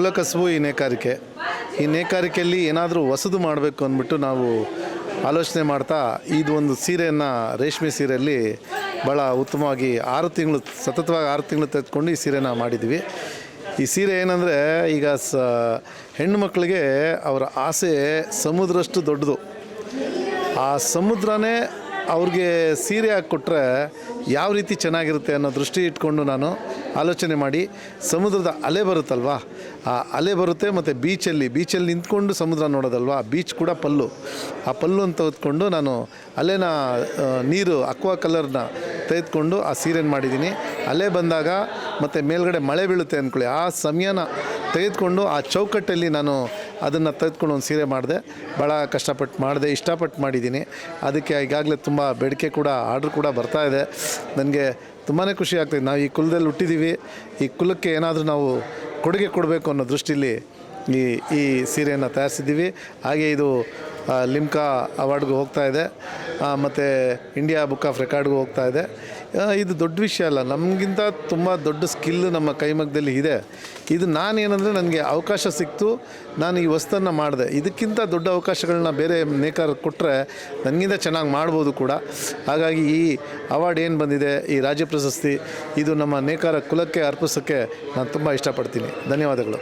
ಕುಲಕಸುಬು ಈ ನೇಕಾರಿಕೆ. ಈ ನೇಕಾರಿಕೆಯಲ್ಲಿ ಏನಾದರೂ ಹೊಸದು ಮಾಡಬೇಕು ಅಂದ್ಬಿಟ್ಟು ನಾವು ಆಲೋಚನೆ ಮಾಡ್ತಾ ಇದು ಒಂದು ಸೀರೆಯನ್ನು, ರೇಷ್ಮೆ ಸೀರೆಯಲ್ಲಿ ಭಾಳ ಉತ್ತಮವಾಗಿ 6 ತಿಂಗಳು ಸತತವಾಗಿ 6 ತಿಂಗಳು ತೆಗೆದುಕೊಂಡು ಈ ಸೀರೆನ ಮಾಡಿದ್ವಿ. ಈ ಸೀರೆ ಏನಂದರೆ, ಈಗ ಹೆಣ್ಣು ಮಕ್ಕಳಿಗೆ ಅವರ ಆಸೆ ಸಮುದ್ರಷ್ಟು ದೊಡ್ಡದು. ಆ ಸಮುದ್ರನೇ ಅವ್ರಿಗೆ ಸೀರೆ ಹಾಕ್ಕೊಟ್ರೆ ಯಾವ ರೀತಿ ಚೆನ್ನಾಗಿರುತ್ತೆ ಅನ್ನೋ ದೃಷ್ಟಿ ಇಟ್ಕೊಂಡು ನಾನು ಆಲೋಚನೆ ಮಾಡಿ, ಸಮುದ್ರದ ಅಲೆ ಬರುತ್ತಲ್ವ, ಆ ಅಲೆ ಬರುತ್ತೆ ಮತ್ತು ಬೀಚಲ್ಲಿ ನಿಂತ್ಕೊಂಡು ಸಮುದ್ರ ನೋಡೋದಲ್ವ, ಬೀಚ್ ಕೂಡ ಪಲ್ಲು. ಆ ಪಲ್ಲು ಅಂತ ತೆಗೆದುಕೊಂಡು ನಾನು ಅಲೆನ ನೀರು ಅಕ್ವಾ ಕಲರ್ನ ತೆಗೆದುಕೊಂಡು ಆ ಸೀರೆನ ಮಾಡಿದ್ದೀನಿ. ಅಲೆ ಬಂದಾಗ ಮತ್ತು ಮೇಲ್ಗಡೆ ಮಳೆ ಬೀಳುತ್ತೆ ಅಂದ್ಕೊಳ್ಳಿ, ಆ ಸಮಯನ ತೆಗೆದುಕೊಂಡು ಆ ಚೌಕಟ್ಟಲ್ಲಿ ನಾನು ಅದನ್ನು ತೆಗೆದುಕೊಂಡು ಒಂದು ಸೀರೆ ಮಾಡಿದೆ. ಭಾಳ ಕಷ್ಟಪಟ್ಟು ಮಾಡಿದೆ, ಇಷ್ಟಪಟ್ಟು ಮಾಡಿದ್ದೀನಿ. ಅದಕ್ಕೆ ಈಗಾಗಲೇ ತುಂಬ ಬೇಡಿಕೆ ಕೂಡ, ಆರ್ಡ್ರ್ ಕೂಡ ಬರ್ತಾಯಿದೆ. ನನಗೆ ತುಂಬಾ ಖುಷಿ ಆಗ್ತಾಯಿದೆ. ನಾವು ಈ ಕುಲದಲ್ಲಿ ಹುಟ್ಟಿದ್ದೀವಿ, ಈ ಕುಲಕ್ಕೆ ಏನಾದರೂ ನಾವು ಕೊಡುಗೆ ಕೊಡಬೇಕು ಅನ್ನೋ ದೃಷ್ಟಿಯಲ್ಲಿ ಈ ಸೀರೆಯನ್ನು ತಯಾರಿಸಿದ್ದೀವಿ. ಹಾಗೆ ಇದು ಲಿಮ್ಕಾ ಅವಾರ್ಡ್ಗೂ ಹೋಗ್ತಾಯಿದೆ, ಮತ್ತು ಇಂಡಿಯಾ ಬುಕ್ ಆಫ್ ರೆಕಾರ್ಡ್ಗೂ ಹೋಗ್ತಾಯಿದೆ. ಇದು ದೊಡ್ಡ ವಿಷಯ ಅಲ್ಲ, ನಮಗಿಂತ ತುಂಬ ದೊಡ್ಡ ಸ್ಕಿಲ್ ನಮ್ಮ ಕೈಮಗ್ಗದಲ್ಲಿ ಇದೆ. ಇದು ನಾನೇನೆಂದರೆ, ನನಗೆ ಅವಕಾಶ ಸಿಕ್ತು, ನಾನು ಈ ವಸ್ತನ್ನು ಮಾಡಿದೆ. ಇದಕ್ಕಿಂತ ದೊಡ್ಡ ಅವಕಾಶಗಳನ್ನ ಬೇರೆ ನೇಕಾರ ಕೊಟ್ಟರೆ ನನಗಿಂತ ಚೆನ್ನಾಗಿ ಮಾಡ್ಬೋದು ಕೂಡ. ಹಾಗಾಗಿ ಈ ಅವಾರ್ಡ್ ಏನು ಬಂದಿದೆ, ಈ ರಾಜ್ಯ ಪ್ರಶಸ್ತಿ, ಇದು ನಮ್ಮ ನೇಕಾರ ಕುಲಕ್ಕೆ ಅರ್ಪಿಸೋಕ್ಕೆ ನಾನು ತುಂಬ ಇಷ್ಟಪಡ್ತೀನಿ. ಧನ್ಯವಾದಗಳು.